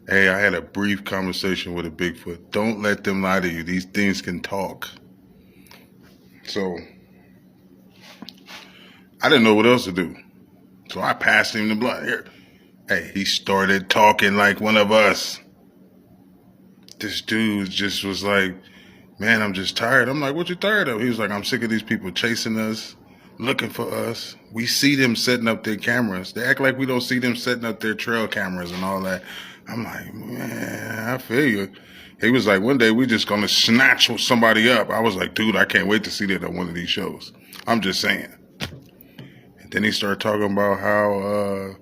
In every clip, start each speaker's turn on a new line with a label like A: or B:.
A: Hey, I had a brief conversation with a Bigfoot. Don't let them lie to you. These things can talk. So I didn't know what else to do. So I passed him the blunt. Here. Hey, he started talking like one of us. This dude just was like, man, I'm just tired. I'm like, what you tired of? He was like, I'm sick of these people chasing us, looking for us. We see them setting up their cameras. They act like we don't see them setting up their trail cameras and all that. I'm like, man, I feel you. He was like, one day we just gonna snatch somebody up. I was like, dude, I can't wait to see that on one of these shows. I'm just saying. And then he started talking about how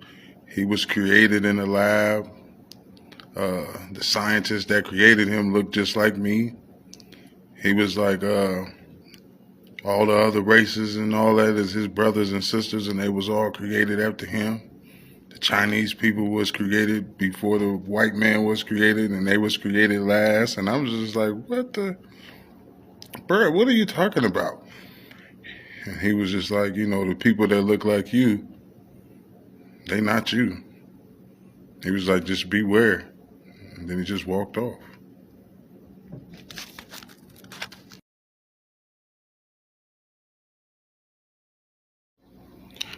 A: he was created in a lab. The scientist that created him looked just like me. He was like, all the other races and all that is his brothers and sisters, and they was all created after him. The Chinese people was created before the white man was created, and they was created last. And I'm just like, what the, bro, what are you talking about? And he was just like, the people that look like you, they not you. He was like, just beware. And then he just walked off.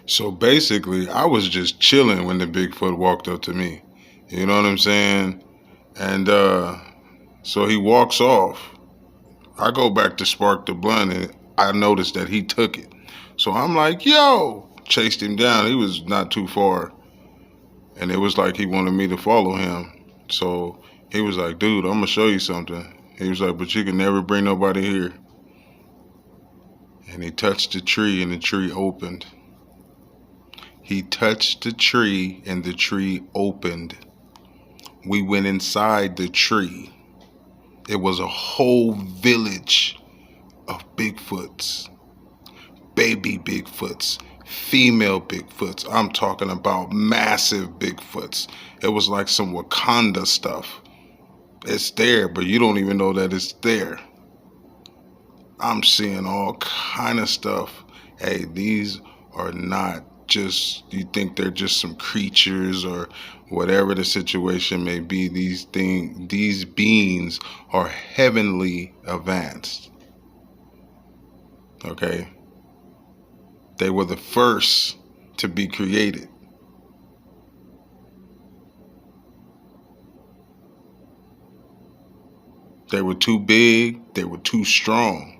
A: So basically, I was just chilling when the Bigfoot walked up to me. You know what I'm saying? And so he walks off. I go back to spark the blunt, and I noticed that he took it. So I'm like, yo, chased him down. He was not too far. And it was like he wanted me to follow him. So he was like, dude, I'm going to show you something. He was like, but you can never bring nobody here. And he touched the tree, and the tree opened. He touched the tree, and the tree opened. We went inside the tree. It was a whole village of Bigfoots. Baby Bigfoots, female Bigfoots. I'm talking about massive Bigfoots. It was like some Wakanda stuff. It's there, but you don't even know that it's there. I'm seeing all kind of stuff. Hey, these are not just, you think they're just some creatures or whatever the situation may be. These beings are heavenly advanced. Okay? They were the first to be created. They were too big, they were too strong.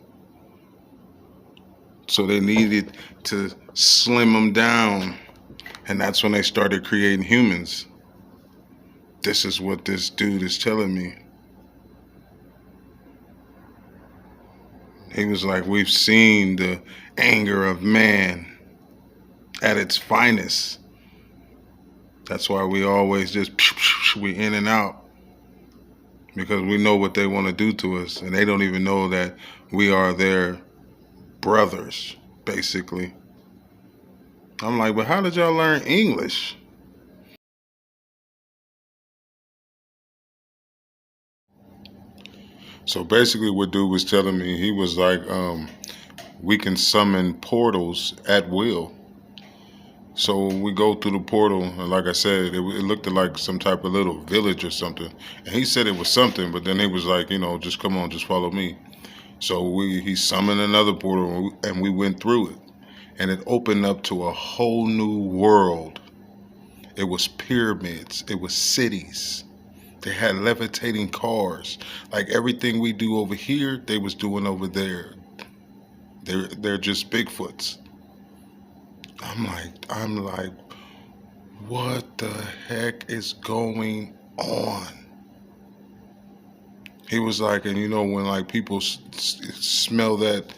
A: So they needed to slim them down. And that's when they started creating humans. This is what this dude is telling me. He was like, we've seen the anger of man at its finest. That's why we always just, we in and out. Because we know what they want to do to us. And they don't even know that we are their brothers, basically. I'm like, but how did y'all learn English? So basically what dude was telling me, he was like, we can summon portals at will. So we go through the portal, and like I said, it looked like some type of little village or something. And he said it was something, but then he was like, just come on, just follow me. So he summoned another portal, and we went through it. And it opened up to a whole new world. It was pyramids. It was cities. They had levitating cars. Like everything we do over here, they was doing over there. They're just Bigfoots. I'm like, what the heck is going on? He was like, and when like people smell that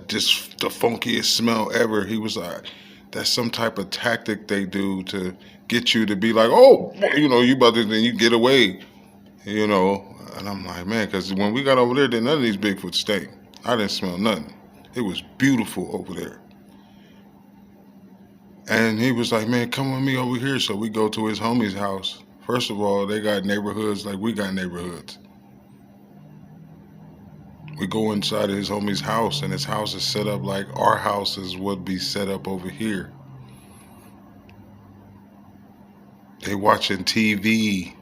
A: just the funkiest smell ever, he was like, that's some type of tactic they do to get you to be like, oh, you about to, then you get away, And I'm like, man, because when we got over there, none of these Bigfoot stink. I didn't smell nothing. It was beautiful over there. And he was like, man, come with me over here. So we go to his homie's house. First of all, they got neighborhoods like we got neighborhoods. We go inside of his homie's house, and his house is set up like our houses would be set up over here. They watching TV.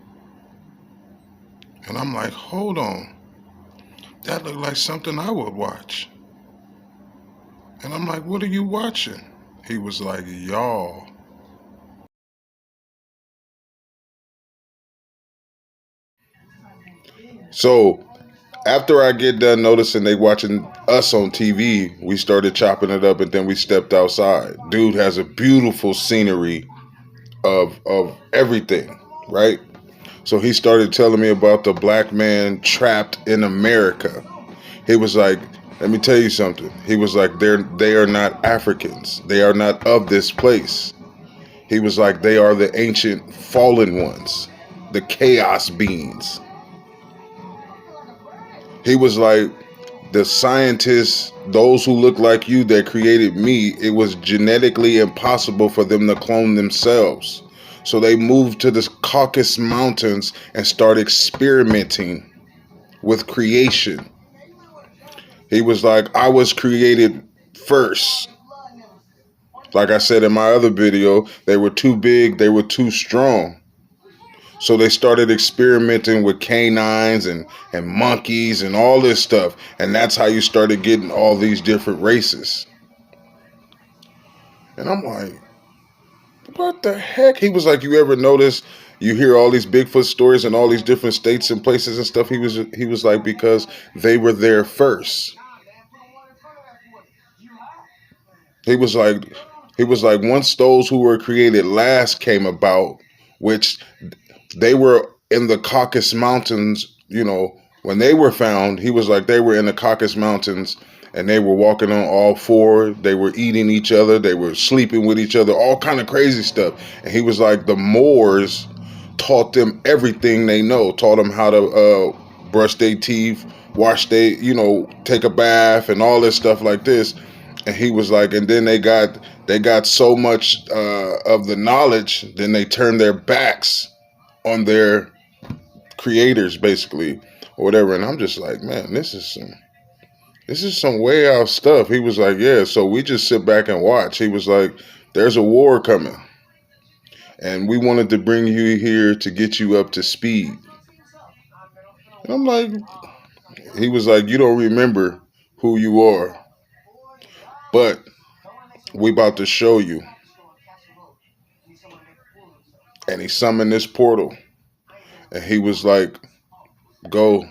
A: And I'm like, hold on. That looked like something I would watch. And I'm like, what are you watching? He was like, y'all. So after I get done noticing they watching us on TV, we started chopping it up and then we stepped outside. Dude has a beautiful scenery of everything, right? So he started telling me about the black man trapped in America. He was like, let me tell you something. He was like, they are not Africans. They are not of this place. He was like, they are the ancient fallen ones, the chaos beings. He was like, the scientists, those who look like you that created me, it was genetically impossible for them to clone themselves. So they moved to the Caucasus Mountains and started experimenting with creation. He was like, I was created first. Like I said in my other video, they were too big, they were too strong. So they started experimenting with canines and monkeys and all this stuff. And that's how you started getting all these different races. And I'm like, what the heck? He was like, you ever notice you hear all these Bigfoot stories in all these different states and places and stuff? He was like, because they were there first. He was like, once those who were created last came about, which they were in the Caucasus Mountains, you know, when they were found, he was like, they were in the Caucasus Mountains and they were walking on all four. They were eating each other. They were sleeping with each other, all kind of crazy stuff. And he was like, the Moors taught them everything they know, taught them how to brush their teeth, wash their, you know, take a bath and all this stuff like this. And he was like, and then they got so much of the knowledge, then they turned their backs on their creators, basically, or whatever. And I'm just like, man, this is some way out stuff. He was like, yeah, so we just sit back and watch. He was like, there's a war coming, and we wanted to bring you here to get you up to speed. And I'm like, he was like, you don't remember who you are, but we about to show you. And he summoned this portal, and he was like, go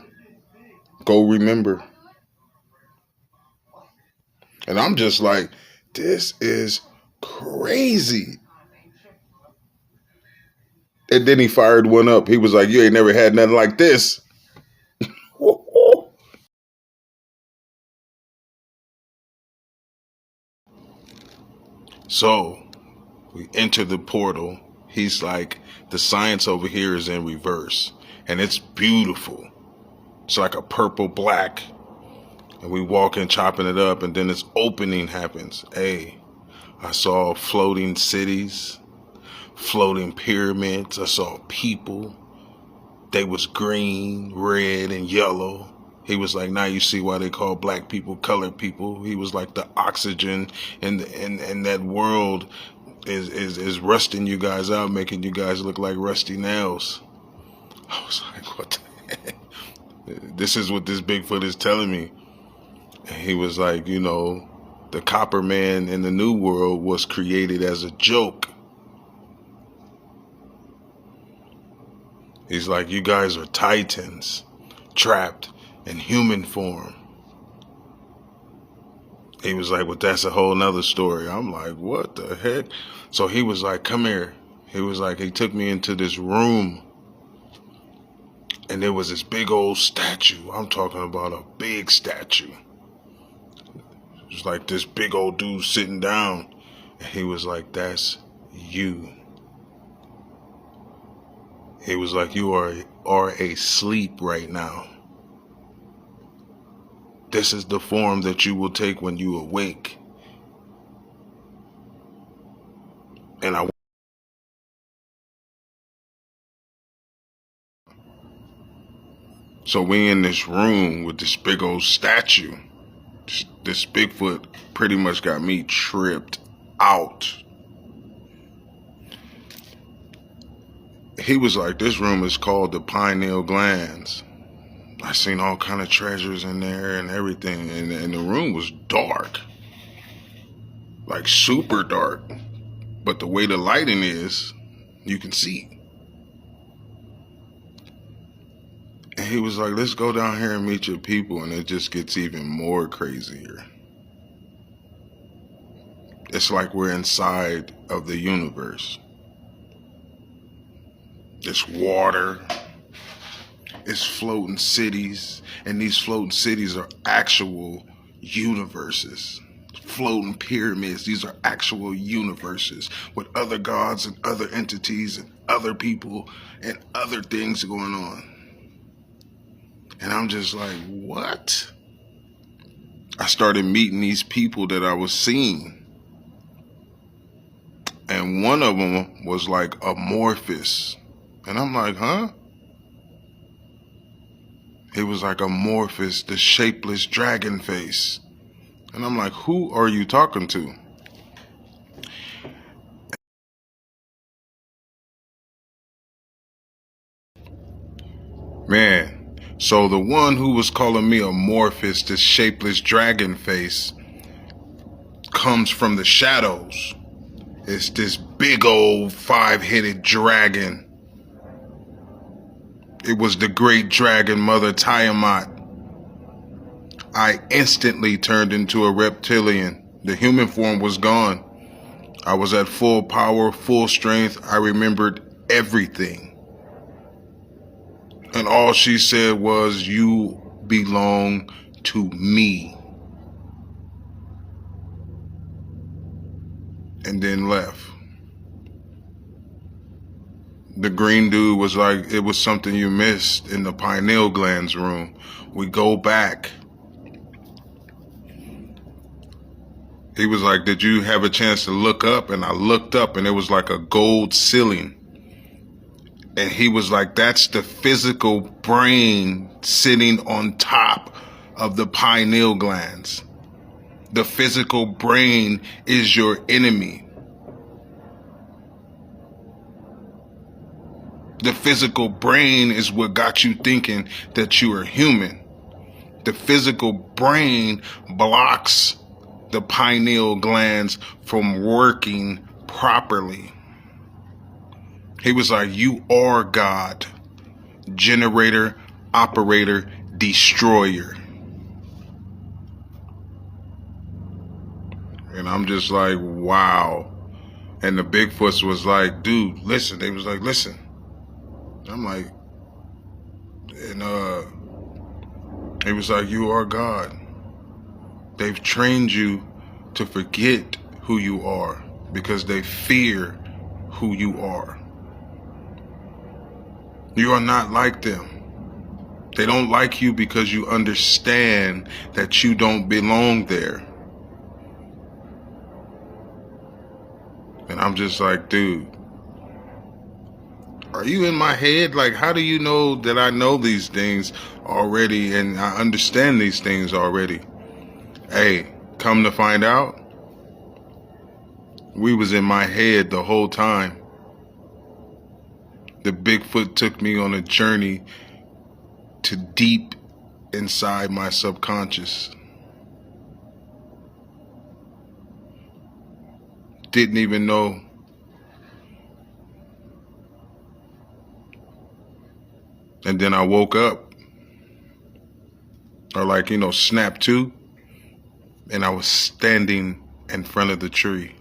A: remember. And I'm just like, this is crazy. And then he fired one up. He was like, you ain't never had nothing like this. So we enter the portal. He's like, the science over here is in reverse. And it's beautiful. It's like a purple black. And we walk in chopping it up. And then this opening happens. Hey, I saw floating cities, floating pyramids. I saw people. They was green, red, and yellow. He was like, now you see why they call black people colored people. He was like, the oxygen and that world is rusting you guys out, making you guys look like rusty nails. I was like, what the heck? This is what this Bigfoot is telling me. And he was like, you know, the copper man in the new world was created as a joke. He's like, you guys are titans, trapped in human form. He was like, but that's a whole nother story. I'm like, what the heck? So he was like, come here. He was like, he took me into this room. And there was this big old statue. I'm talking about a big statue. It was like this big old dude sitting down. And he was like, that's you. He was like, you are asleep right now. This is the form that you will take when you awake. And so we in this room with this big old statue. This Bigfoot pretty much got me tripped out. He was like, this room is called the pineal glands. I seen all kind of treasures in there and everything, and the room was dark, like super dark. But the way the lighting is, you can see. And he was like, let's go down here and meet your people, and it just gets even more crazier. It's like we're inside of the universe. It's water. It's floating cities, and these floating cities are actual universes. Floating pyramids, these are actual universes with other gods and other entities and other people and other things going on. And I'm just like, what? I started meeting these people that I was seeing. And one of them was like amorphous. And I'm like, huh? It was like amorphous, the shapeless dragon face. And I'm like, who are you talking to? Man, so the one who was calling me amorphous, this shapeless dragon face, comes from the shadows. It's this big old 5-headed dragon. It was the great dragon mother Tiamat. I instantly turned into a reptilian. The human form was gone. I was at full power, full strength. I remembered everything. And all she said was, you belong to me. And then left. The green dude was like, it was something you missed in the pineal glands room. We go back. He was like, did you have a chance to look up? And I looked up, and it was like a gold ceiling. And he was like, that's the physical brain sitting on top of the pineal glands. The physical brain is your enemy. The physical brain is what got you thinking that you are human. The physical brain blocks the pineal glands from working properly. He was like, you are God, generator, operator, destroyer. And I'm just like, wow. And the Bigfoots was like, dude, listen. They was like, listen. I'm like, and he was like, you are God. They've trained you to forget who you are because they fear who you are. You are not like them. They don't like you because you understand that you don't belong there. And I'm just like, dude, are you in my head? Like, how do you know that I know these things already and I understand these things already? Hey, come to find out, we was in my head the whole time. The Bigfoot took me on a journey to deep inside my subconscious. Didn't even know. And then I woke up, or like, snap to, and I was standing in front of the tree.